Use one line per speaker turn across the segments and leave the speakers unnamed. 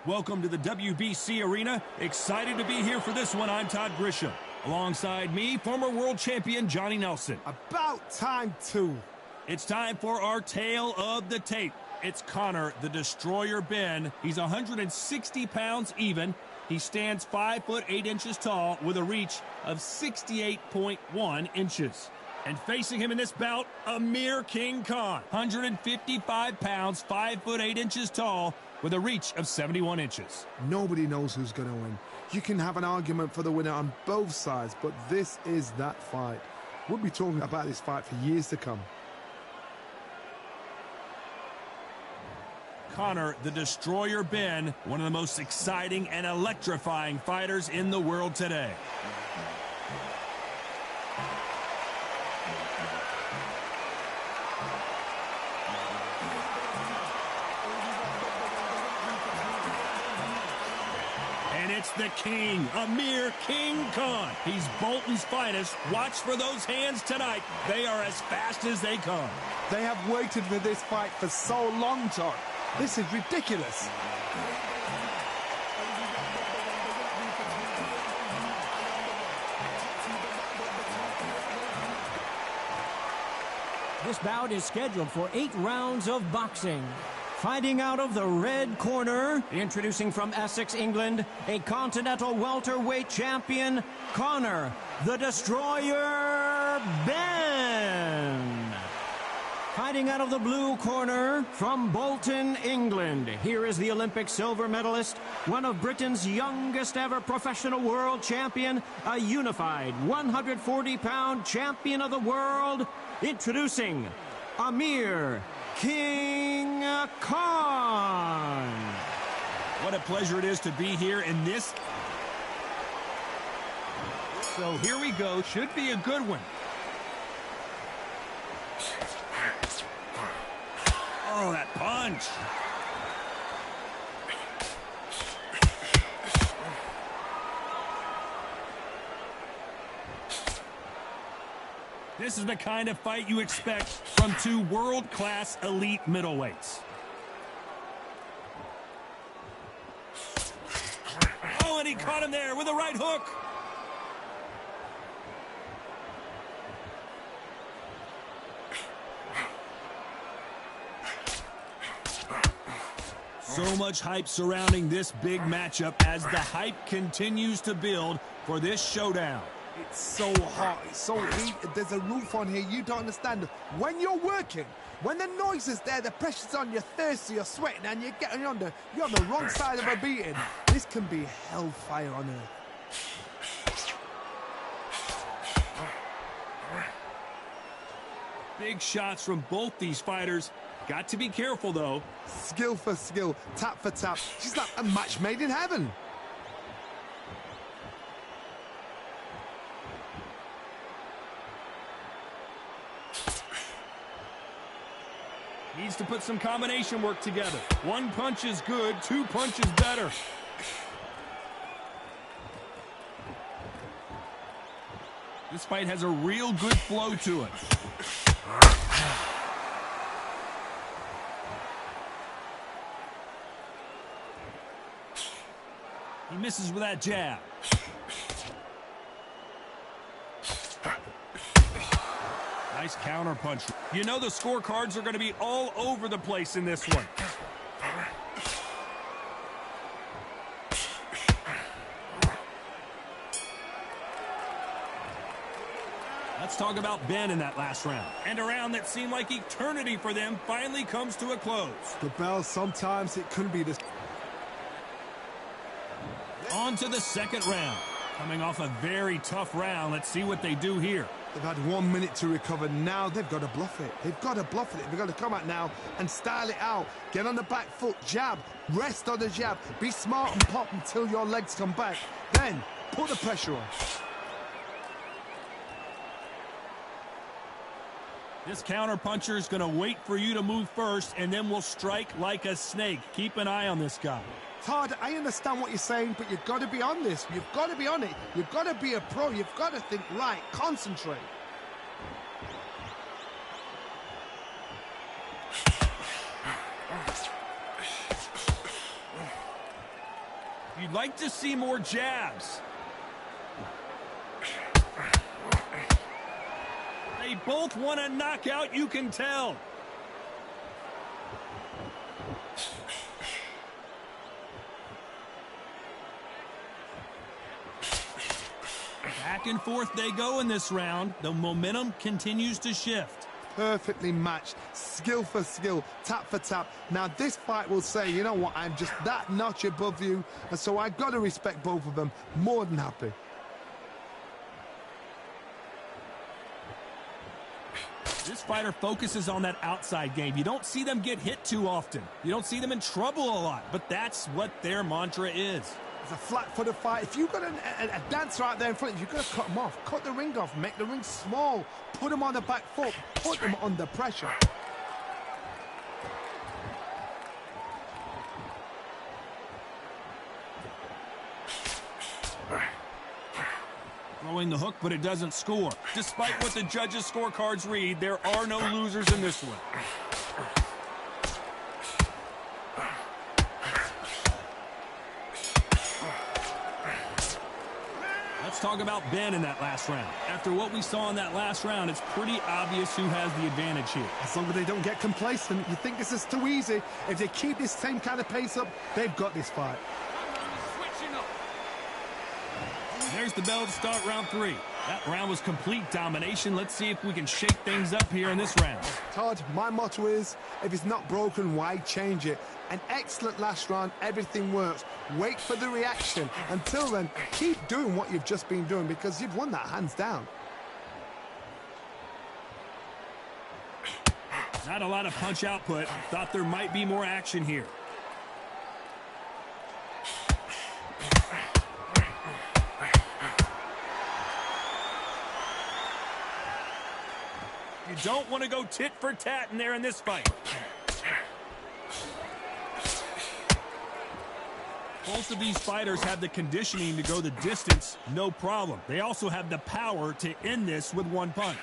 Welcome to the WBC Arena. Excited to be here for this one. I'm Todd Grisham. Alongside me, former world champion Johnny Nelson.
About time, too.
It's time for our tale of the tape. It's Conor the Destroyer Ben. He's 160 pounds even. He stands 5 foot 8 inches tall with a reach of 68.1 inches. And facing him in this bout, Amir King Khan, 155 pounds, 5 foot 8 inches tall, with a reach of 71 inches.
Nobody knows who's going to win. You can have an argument for the winner on both sides, but this is that fight. We'll be talking about this fight for years to come.
Conor the Destroyer Ben, one of the most exciting and electrifying fighters in the world today. And it's the king, Amir King Khan. He's Bolton's finest. Watch for those hands tonight. They are as fast as they come.
They have waited for this fight for so long, Todd. This is ridiculous.
This bout is scheduled for 8 rounds of boxing. Fighting out of the red corner, introducing from Essex, England, a continental welterweight champion, Conor the Destroyer Ben. Fighting out of the blue corner, from Bolton, England, here is the Olympic silver medalist, one of Britain's youngest ever professional world champion, a unified 140-pound champion of the world, introducing Amir King Khan.
What a pleasure it is to be here in this. So here we go. Should be a good one. Oh, that punch. This is the kind of fight you expect from two world-class elite middleweights. Oh, and he caught him there with a right hook. So much hype surrounding this big matchup as the hype continues to build for this showdown.
It's so hot, it's so heated, there's a roof on here, you don't understand. When you're working, when the noise is there, the pressure's on, you're thirsty, you're sweating, and you're on the wrong side of a beating. This can be hellfire on earth.
Big shots from both these fighters. Got to be careful, though.
Skill for skill, tap for tap. She's like a match made in heaven.
Needs to put some combination work together. One punch is good, 2 punches better. This fight has a real good flow to it. He misses with that jab. Nice counter punch. You know the scorecards are going to be all over the place in this one. Let's talk about Ben in that last round. And a round that seemed like eternity for them finally comes to a close.
The bell, sometimes it couldn't be this.
On to the second round. Coming off a very tough round. Let's see what they do here.
They've had 1 minute to recover. Now they've got to bluff it. They've got to bluff it. They've got to come out now and style it out. Get on the back foot, jab, rest on the jab. Be smart and pop until your legs come back. Then put the pressure on.
This counter-puncher is going to wait for you to move first, and then will strike like a snake. Keep an eye on this guy.
Todd, I understand what you're saying, but you've got to be on this. You've got to be on it. You've got to be a pro. You've got to think right. Concentrate.
You'd like to see more jabs. They both want a knockout, you can tell. Back and forth they go in this round. The momentum continues to shift.
Perfectly matched, skill for skill, tap for tap. Now this fight will say, you know what, I'm just that notch above you, and so I've got to respect both of them. More than happy.
This fighter focuses on that outside game. You don't see them get hit too often. You don't see them in trouble a lot, but that's what their mantra is.
It's a flat-footed fight. If you've got a dancer out there in front of you, you've got to cut them off. Cut the ring off. Make the ring small. Put them on the back foot. Put them under pressure.
Throwing the hook, but it doesn't score. Despite what the judges' scorecards read, there are no losers in this one. Let's talk about Ben in that last round. After what we saw in that last round, it's pretty obvious who has the advantage here.
As long as they don't get complacent, you think this is too easy. If they keep this same kind of pace up, they've got this fight.
There's the bell to start round 3. That round was complete domination. Let's see if we can shake things up here in this round.
Todd, my motto is, if it's not broken, why change it? An excellent last round, everything works. Wait for the reaction. Until then, keep doing what you've just been doing because you've won that hands down.
Not a lot of punch output. Thought there might be more action here. You don't want to go tit for tat in there in this fight. Both of these fighters have the conditioning to go the distance, no problem. They also have the power to end this with one punch.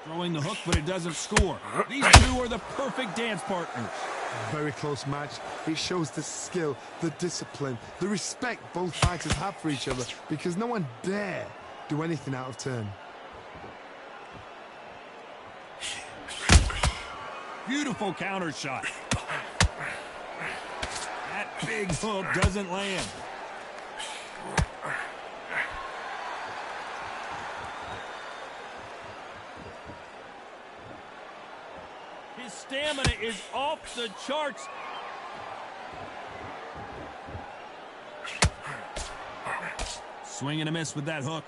Throwing the hook, but it doesn't score. These two are the perfect dance partners.
Very close match. It shows the skill, the discipline, the respect both fighters have for each other because no one dare do anything out of turn.
Beautiful counter shot. That big hook doesn't land. His stamina is off the charts. Swing and a miss with that hook.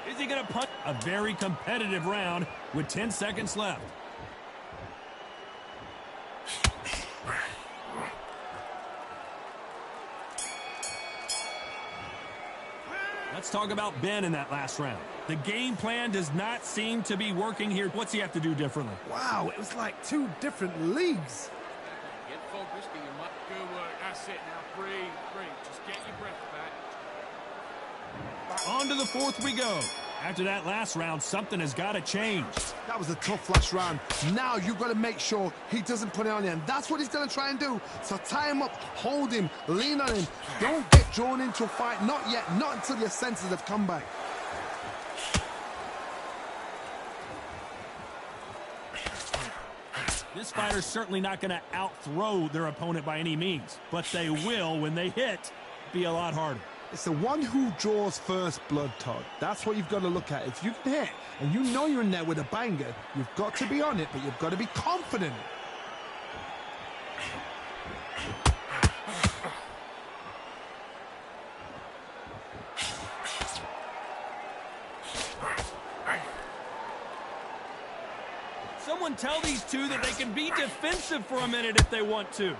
Is he going to punch? A very competitive round with 10 seconds left. Let's talk about Ben in that last round. The game plan does not seem to be working here. What's he have to do differently?
Wow, it was like two different leagues.
Get focused, get your mind. Good work. That's it now. Breathe, breathe. Just get your breath back.
On to the fourth we go. After that last round, something has got to change.
That was a tough last round. Now you've got to make sure he doesn't put it on you, and that's what he's going to try and do. So tie him up, hold him, lean on him. Don't get drawn into a fight. Not yet. Not until your senses have come back.
This fighter's certainly not going to out-throw their opponent by any means, but they will, when they hit, be a lot harder.
It's the one who draws first blood, Todd. That's what you've got to look at. If you can hit, and you know you're in there with a banger, you've got to be on it, but you've got to be confident.
Someone tell these two that they can be defensive for a minute if they want to.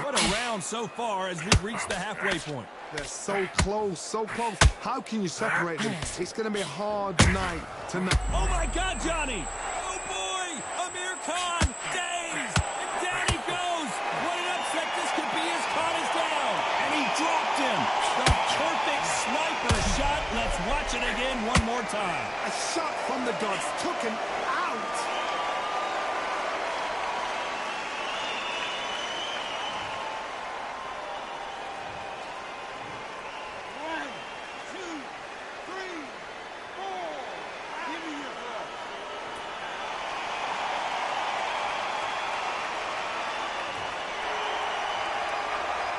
What a round rounds so far as we've reached the halfway point.
They're so close, so close. How can you separate them? It's going to be a hard night tonight.
Oh, my God, Johnny. Oh, boy. Amir Khan, dazed. And down he goes. What an upset this could be as Khan is down. And he dropped him. The perfect sniper shot. Let's watch it again one more time.
A shot from the gods took him out.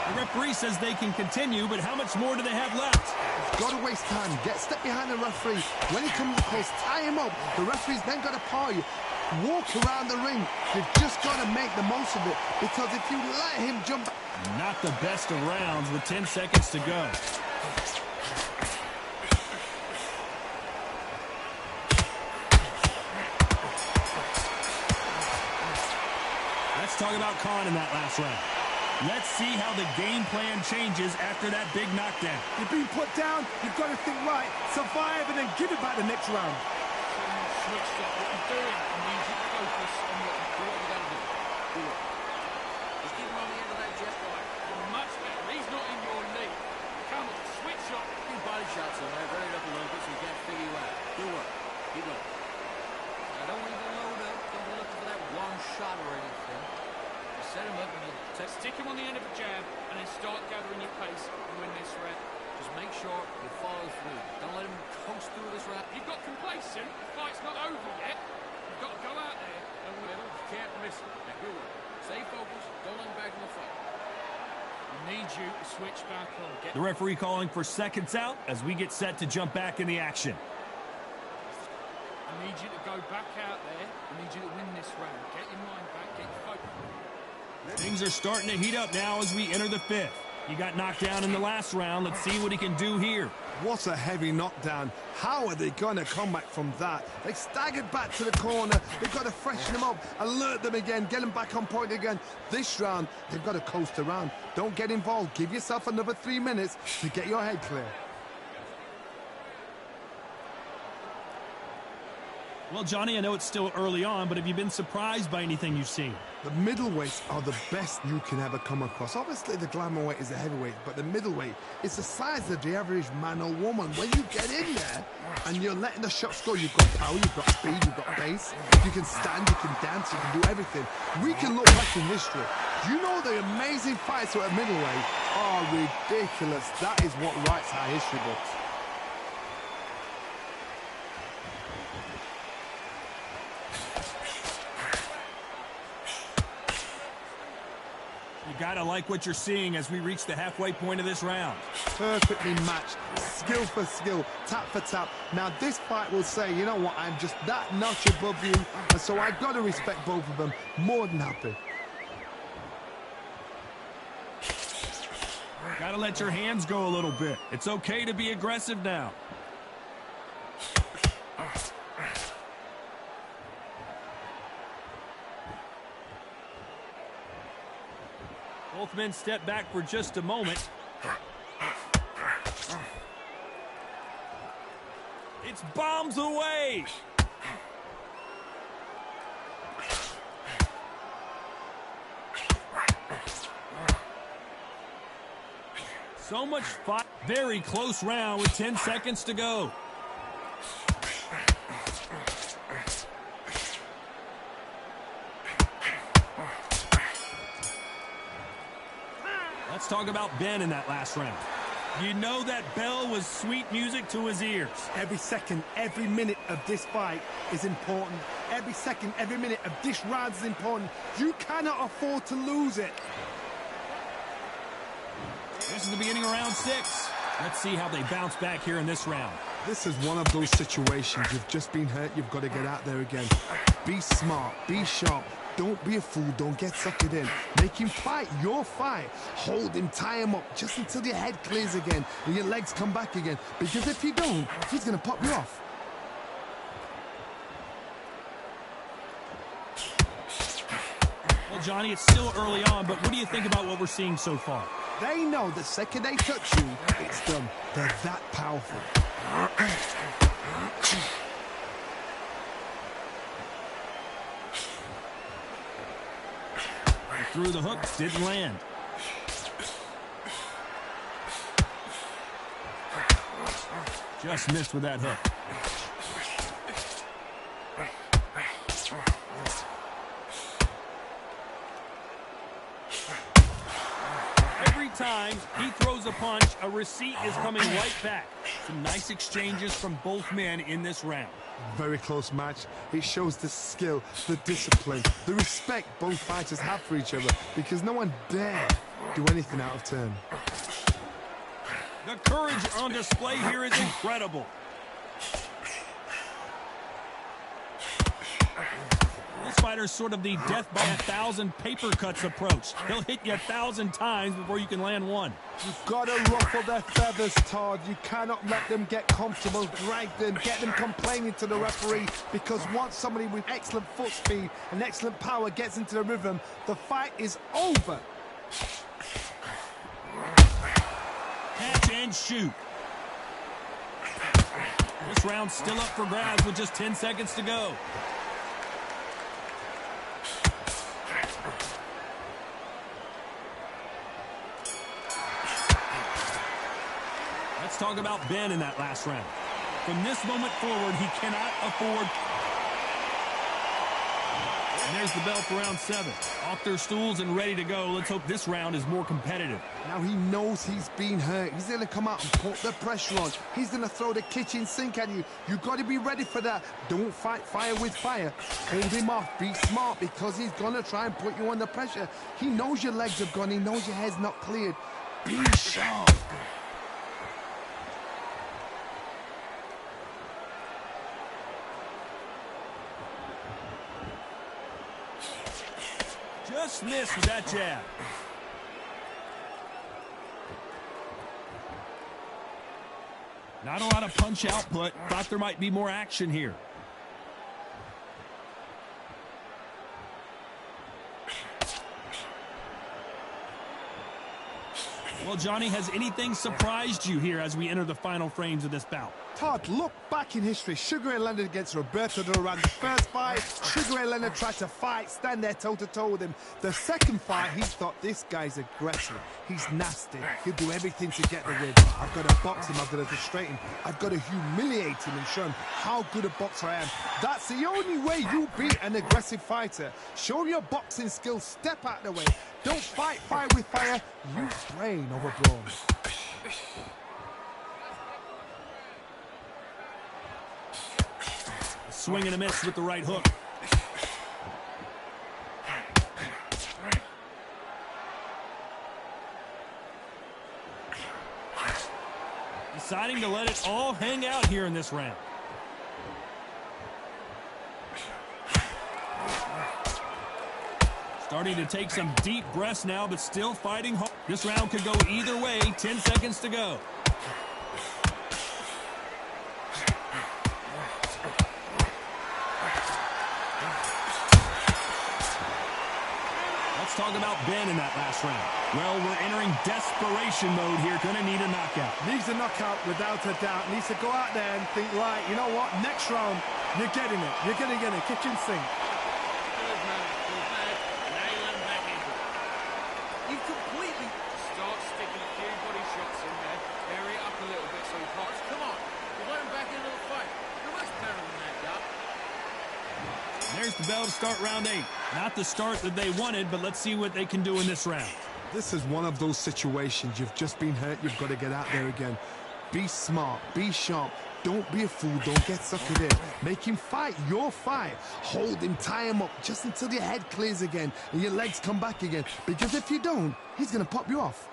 The referee says they can continue, but how much more do they have left?
Got to waste time. Get step behind the referee. When he comes close, tie him up. The referee's then got to party. Walk around the ring. You've just got to make the most of it, because if you let him jump...
Not the best of rounds with 10 seconds to go. Let's talk about Khan in that last round. Let's see how the game plan changes after that big knockdown.
You're being put down. You've got to think right. Survive and then give it back the next round.
Switched up what you're doing and need you to focus on what you're going to do. Do it. Just keep him on the end of that jet line. You're much better. He's not in your league. Come on, switch up.
Few body shots on there. Buried up a little bit so you can't figure you out. Good work. Keep going. Now don't even load up. Don't be looking for that one shot or anything. Just set him up and you
Stick him on the end of a jab and then start gathering your pace and win this round.
just make sure you follow through. Don't let him coast through this round.
You've got complacent. The fight's not over yet. You've got to go out there and win.
You can't miss it. Now, good work. Stay focused. Don't let him back in the fight.
We need you to switch back on.
The referee calling for seconds out as we get set to jump back in the action.
I need you to go back out there. I need you to win this round. Get your mind back. Get your focus.
Things are starting to heat up now as we enter the fifth. He got knocked down in the last round. Let's see what he can do here.
What a heavy knockdown. How are they going to come back from that? They staggered back to the corner. They've got to freshen them up, alert them again, get them back on point again. This round, they've got to coast around. Don't get involved. Give yourself another 3 minutes to get your head clear.
Well, Johnny, I know it's still early on, but have you been surprised by anything you've seen?
The middleweights are the best you can ever come across. Obviously, the glamour weight is a heavyweight, but the middleweight is the size of the average man or woman. When you get in there and you're letting the shots go, you've got power, you've got speed, you've got pace. You can stand, you can dance, you can do everything. We can look back in history. You know the amazing fights at middleweight are ridiculous. That is what writes our history books.
You gotta like what you're seeing as we reach the halfway point of this round.
Perfectly matched, skill for skill, tap for tap. Now this fight will say, you know what, I'm just that notch above you, and so I've got to respect both of them. More than happy.
Gotta let your hands go a little bit. It's okay to be aggressive now. Both men step back for just a moment. It's bombs away. So much fight. Very close round with 10 seconds to go. Let's talk about Ben in that last round. You know that bell was sweet music to his ears.
Every second, every minute of this fight is important. Every second, every minute of this round is important. You cannot afford to lose it.
This is the beginning of round 6. Let's see how they bounce back here in this round.
This is one of those situations. You've just been hurt. You've got to get out there again. Be smart. Be sharp. Don't be a fool. Don't get suckered in. Make him fight your fight. Hold him, tie him up just until your head clears again and your legs come back again. Because if you don't, he's going to pop you off.
Well, Johnny, it's still early on, but what do you think about what we're seeing so far?
They know the second they touch you, it's done. They're that powerful.
Through the hook, didn't land. Just missed with that hook. Every time he throws a punch, a receipt is coming right back. Some nice exchanges from both men in this round.
Very close match. It shows the skill, the discipline, the respect both fighters have for each other, because no one dare do anything out of turn.
The courage on display here is incredible. This fighter's sort of the death by 1,000 paper cuts approach. He'll hit you 1,000 times before you can land one.
You've got to ruffle their feathers, Todd. You cannot let them get comfortable, drag them, get them complaining to the referee, because once somebody with excellent foot speed and excellent power gets into the rhythm, the fight is over.
Catch and shoot. This round's still up for grabs with just 10 seconds to go. Let's talk about Ben in that last round. From this moment forward, he cannot afford. And there's the bell for round 7. Off their stools and ready to go. Let's hope this round is more competitive.
Now he knows he's been hurt. He's going to come out and put the pressure on. He's going to throw the kitchen sink at you. You've got to be ready for that. Don't fight fire with fire. Hold him off. Be smart, because he's going to try and put you under pressure. He knows your legs have gone. He knows your head's not cleared. Be sharp.
Just missed with that jab. Not a lot of punch output. Thought there might be more action here. Well, Johnny, has anything surprised you here as we enter the final frames of this bout?
Todd, look back in history. Sugar Ray Leonard against Roberto Duran's first fight. Sugar Ray Leonard tried to fight, stand there toe-to-toe with him. The second fight, he thought, this guy's aggressive. He's nasty. He'll do everything to get the win. I've got to box him. I've got to frustrate him. I've got to humiliate him and show him how good a boxer I am. That's the only way you beat an aggressive fighter. Show him your boxing skills. Step out of the way. Don't fight fire with fire. Use brain over brawn.
Swing and a miss with the right hook. Deciding to let it all hang out here in this round. Starting to take some deep breaths now, but still fighting hard. This round could go either way. 10 seconds to go. Let's talk about Ben in that last round. Well, we're entering desperation mode here. Gonna need a knockout.
Needs a knockout without a doubt. Needs to go out there and think, right, you know what? Next round, you're getting it. You're going to get it. Kitchen sink.
Good man. Good man. Nail him back into it. You completely start sticking a few body shots in there. Vary it up a little bit so he pops. Come on. You let him back into the fight. You're much better than that, Doc.
There's the bell to start round 8. Not the start that they wanted, but let's see what they can do in this round.
This is one of those situations. You've just been hurt. You've got to get out there again. Be smart. Be sharp. Don't be a fool. Don't get suckered in. Make him fight your fight. Hold him. Tie him up just until your head clears again and your legs come back again. Because if you don't, he's going to pop you off.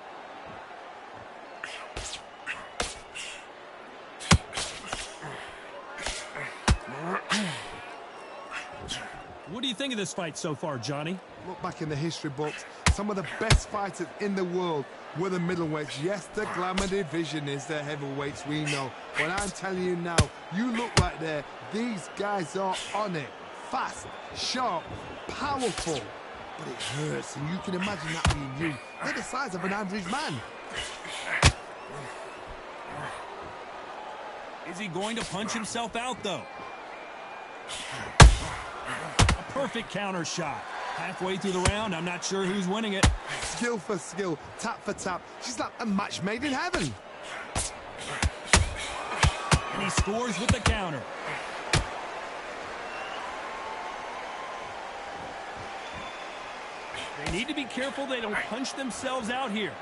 What do you think of this fight so far, Johnny?
Look back in the history books. Some of the best fighters in the world were the middleweights. Yes, the glamour division is the heavyweights, we know. But I'm telling you now, you look right there, these guys are on it. Fast, sharp, powerful. but it hurts, and you can imagine that being you. They're the size of an average man.
Is he going to punch himself out, though? A perfect counter shot. Halfway through the round, I'm not sure who's winning it.
Skill for skill, tap for tap. She's like a match made in heaven.
And he scores with the counter. They need to be careful they don't punch themselves out here.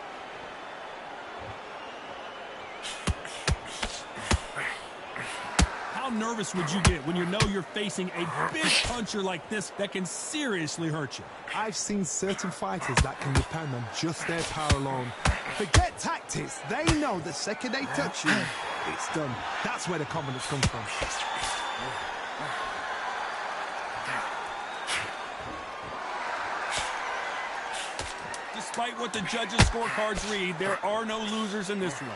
How nervous would you get when you know you're facing a big puncher like this that can seriously hurt you?
I've seen certain fighters that can depend on just their power alone. Forget tactics. They know the second they touch you, it's done. That's where the confidence comes from.
Despite what the judges' scorecards read, there are no losers in this one.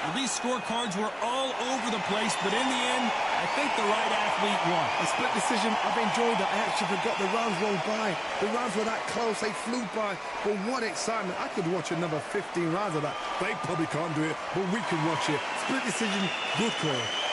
Well, these scorecards were all over the place, but in the end, I think the right athlete won.
A split decision. I've enjoyed that. I actually forgot the rounds rolled by. The rounds were that close. They flew by. But what excitement. I could watch another 15 rounds of that. They probably can't do it, but we can watch it. Split decision. Good call.